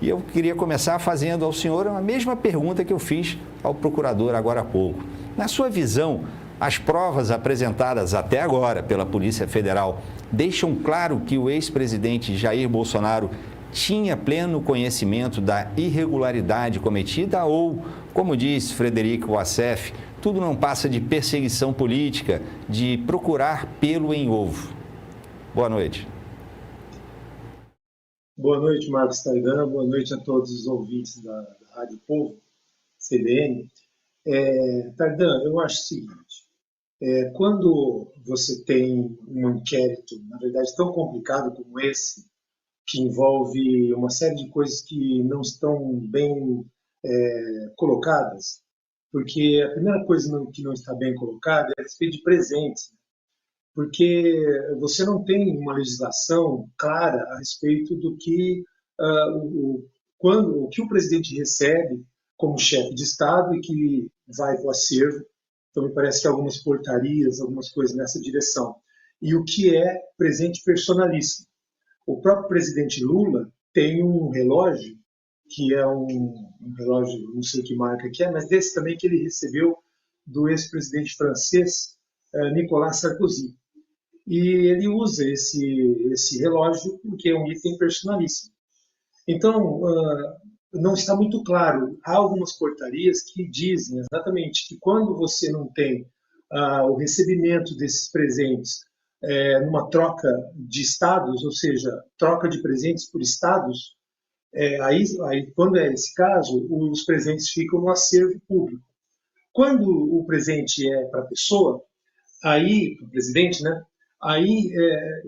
E eu queria começar fazendo ao senhor a mesma pergunta que eu fiz ao procurador agora há pouco. Na sua visão, as provas apresentadas até agora pela Polícia Federal deixam claro que o ex-presidente Jair Bolsonaro tinha pleno conhecimento da irregularidade cometida ou, como diz Frederico Wassef, tudo não passa de perseguição política, de procurar pelo em ovo. Boa noite. Boa noite, Marcos Tardan. Boa noite a todos os ouvintes da Rádio Povo, CBN. Tardan, eu acho o seguinte, quando você tem um inquérito, na verdade, tão complicado como esse, que envolve uma série de coisas que não estão bem colocadas, porque a primeira coisa que não está bem colocada é a respeito de presentes, porque você não tem uma legislação clara a respeito do que o que o presidente recebe como chefe de Estado e que vai para o acervo. Então, me parece que algumas portarias, algumas coisas nessa direção. E o que é presente personalíssimo. O próprio presidente Lula tem um relógio, que é um relógio, não sei que marca que é, mas desse também que ele recebeu do ex-presidente francês, Nicolas Sarkozy. E ele usa esse relógio porque é um item personalíssimo. Então, não está muito claro. Há algumas portarias que dizem exatamente que quando você não tem o recebimento desses presentes numa troca de estados, ou seja, troca de presentes por estados, aí, quando é esse caso, os presentes ficam no acervo público. Quando o presente é para a pessoa, aí, para o presidente, né? Aí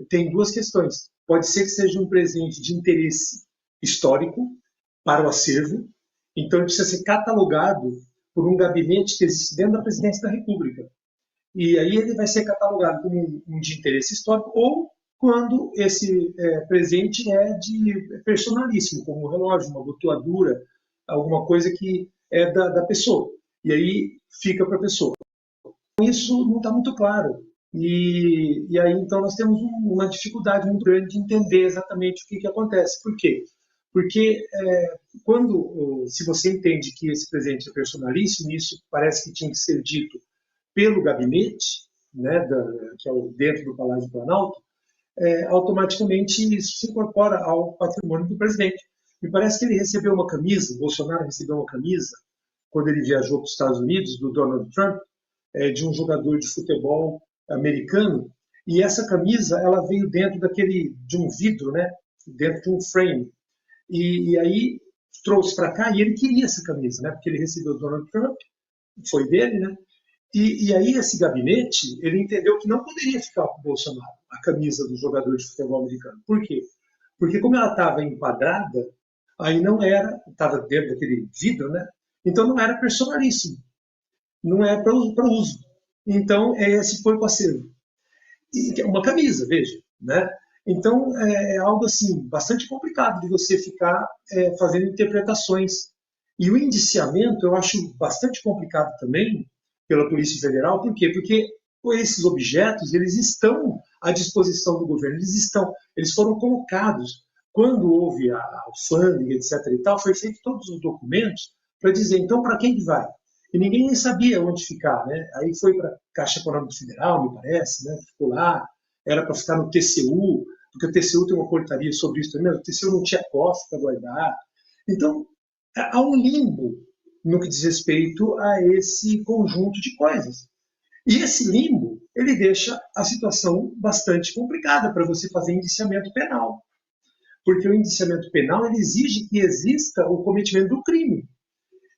tem duas questões. Pode ser que seja um presente de interesse histórico para o acervo, então ele precisa ser catalogado por um gabinete que existe dentro da Presidência da República. E aí ele vai ser catalogado como um de interesse histórico ou quando esse presente é de personalíssimo, como um relógio, uma botoadura, alguma coisa que é da pessoa. E aí fica para a pessoa. Isso não está muito claro. E aí, então, nós temos uma dificuldade muito grande de entender exatamente o que acontece. Por quê? Porque se você entende que esse presente é personalíssimo, isso parece que tinha que ser dito pelo gabinete, né, que é dentro do Palácio do Planalto, automaticamente isso se incorpora ao patrimônio do presidente. Me parece que ele recebeu uma camisa, Bolsonaro recebeu uma camisa, quando ele viajou para os Estados Unidos, do Donald Trump, de um jogador de futebol americano, e essa camisa ela veio dentro de um vidro, né, dentro de um frame, e aí trouxe para cá, e ele queria essa camisa, né, porque ele recebeu o Donald Trump, foi dele, né, e aí esse gabinete, ele entendeu que não poderia ficar com o Bolsonaro, a camisa do jogador de futebol americano. Por quê? Porque como ela estava enquadrada, aí não era, estava dentro daquele vidro, né, então não era personalíssimo, não é para uso. Então, esse foi o acervo. E uma camisa, veja, né? Então, é algo assim, bastante complicado de você ficar fazendo interpretações. E o indiciamento eu acho bastante complicado também pela Polícia Federal. Por quê? Porque esses objetos, eles estão à disposição do governo, eles foram colocados. Quando houve a alfândega, etc. e tal, foi feito todos os documentos para dizer, então, para quem que vai? E ninguém nem sabia onde ficar, né? Aí foi para a Caixa Econômica Federal, me parece, né? Ficou lá, era para ficar no TCU, porque o TCU tem uma portaria sobre isso também, o TCU não tinha cofre para guardar. Então, há um limbo no que diz respeito a esse conjunto de coisas. E esse limbo, ele deixa a situação bastante complicada para você fazer indiciamento penal. Porque o indiciamento penal ele exige que exista o cometimento do crime.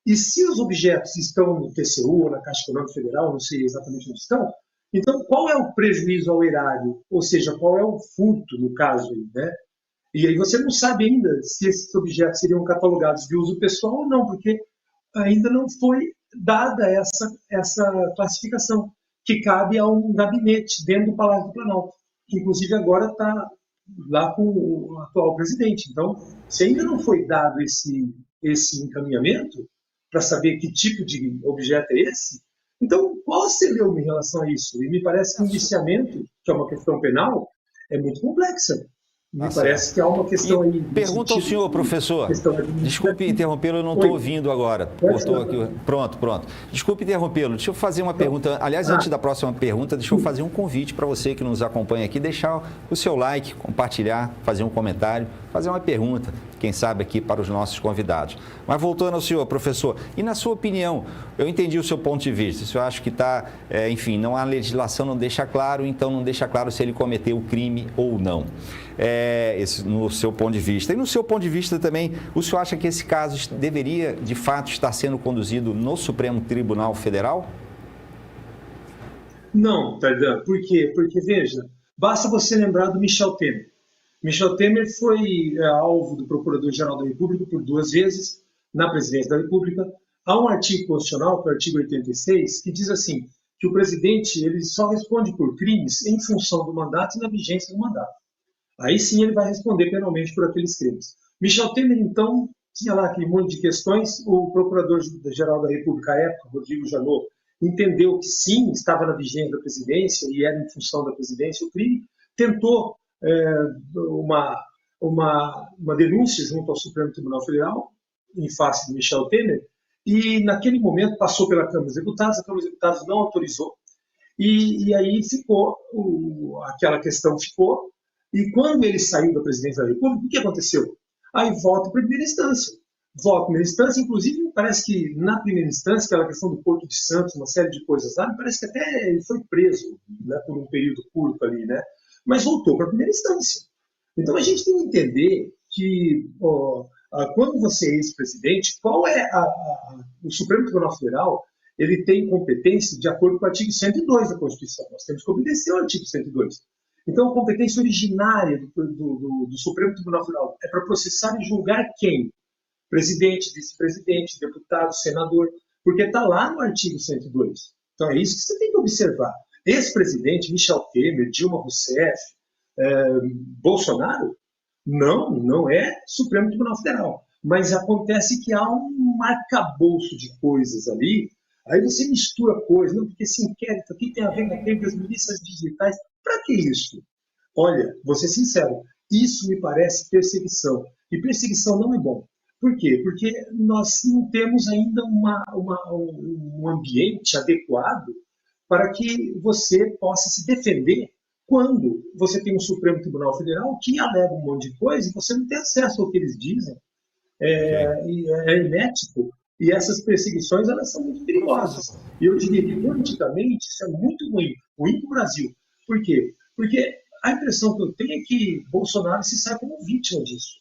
E se os objetos estão no TCU ou na Caixa Econômica Federal, não sei exatamente onde estão, então qual é o prejuízo ao erário? Ou seja, qual é o furto, no caso, né? E aí você não sabe ainda se esses objetos seriam catalogados de uso pessoal ou não, porque ainda não foi dada essa classificação, que cabe a um gabinete dentro do Palácio do Planalto, que inclusive agora está lá com o atual presidente. Então, se ainda não foi dado esse encaminhamento, para saber que tipo de objeto é esse, então qual a celeuma em relação a isso? E me parece que o indiciamento, que é uma questão penal, é muito complexa. Me parece que há uma questão aí. Pergunta ao senhor, professor. Desculpe interrompê-lo, eu não estou ouvindo agora. Cortou aqui. Pronto. Desculpe interrompê-lo. Deixa eu fazer uma pergunta. Aliás, antes da próxima pergunta, deixa eu fazer um convite para você que nos acompanha aqui, deixar o seu like, compartilhar, fazer um comentário, fazer uma pergunta, quem sabe aqui para os nossos convidados. Mas voltando ao senhor, professor, e na sua opinião, eu entendi o seu ponto de vista. O senhor acha que está, enfim, não há legislação, não deixa claro, então não deixa claro se ele cometeu o crime ou não. No seu ponto de vista. E no seu ponto de vista também, o senhor acha que esse caso deveria, de fato, estar sendo conduzido no Supremo Tribunal Federal? Não, Tardan. Por quê? Porque, veja, basta você lembrar do Michel Temer. Michel Temer foi alvo do Procurador-Geral da República por 2 vezes na Presidência da República. Há um artigo constitucional, que é o artigo 86, que diz assim, que o presidente ele só responde por crimes em função do mandato e na vigência do mandato. Aí sim ele vai responder penalmente por aqueles crimes. Michel Temer, então, tinha lá aquele monte de questões. O Procurador-Geral da República, à época, Rodrigo Janot, entendeu que sim, estava na vigência da presidência e era em função da presidência o crime, tentou uma denúncia junto ao Supremo Tribunal Federal, em face de Michel Temer, e naquele momento passou pela Câmara dos Deputados, a Câmara dos Deputados não autorizou, e aí ficou, aquela questão ficou. E quando ele saiu da presidência da República, o que aconteceu? Aí volta para a primeira instância. Volta para a primeira instância, inclusive, parece que na primeira instância, aquela questão do Porto de Santos, uma série de coisas lá, parece que até ele foi preso, né, por um período curto ali, né? Mas voltou para a primeira instância. Então a gente tem que entender que quando você é ex-presidente, qual é o Supremo Tribunal Federal, ele tem competência de acordo com o artigo 102 da Constituição. Nós temos que obedecer ao artigo 102. Então, a competência originária do Supremo Tribunal Federal é para processar e julgar quem? Presidente, vice-presidente, deputado, senador, porque está lá no artigo 102. Então, é isso que você tem que observar. Ex-presidente, Michel Temer, Dilma Rousseff, Bolsonaro, não é Supremo Tribunal Federal. Mas acontece que há um arcabouço de coisas ali, aí você mistura coisas, porque esse inquérito aqui tem a ver com as milícias digitais. Para que isso? Olha, vou ser sincero, isso me parece perseguição. E perseguição não é bom. Por quê? Porque nós não temos ainda um ambiente adequado para que você possa se defender quando você tem um Supremo Tribunal Federal que alega um monte de coisa e você não tem acesso ao que eles dizem. É inédito. E essas perseguições elas são muito perigosas. E eu diria que, politicamente, isso é muito ruim. Ruim para o Brasil. Por quê? Porque a impressão que eu tenho é que Bolsonaro se sai como vítima disso.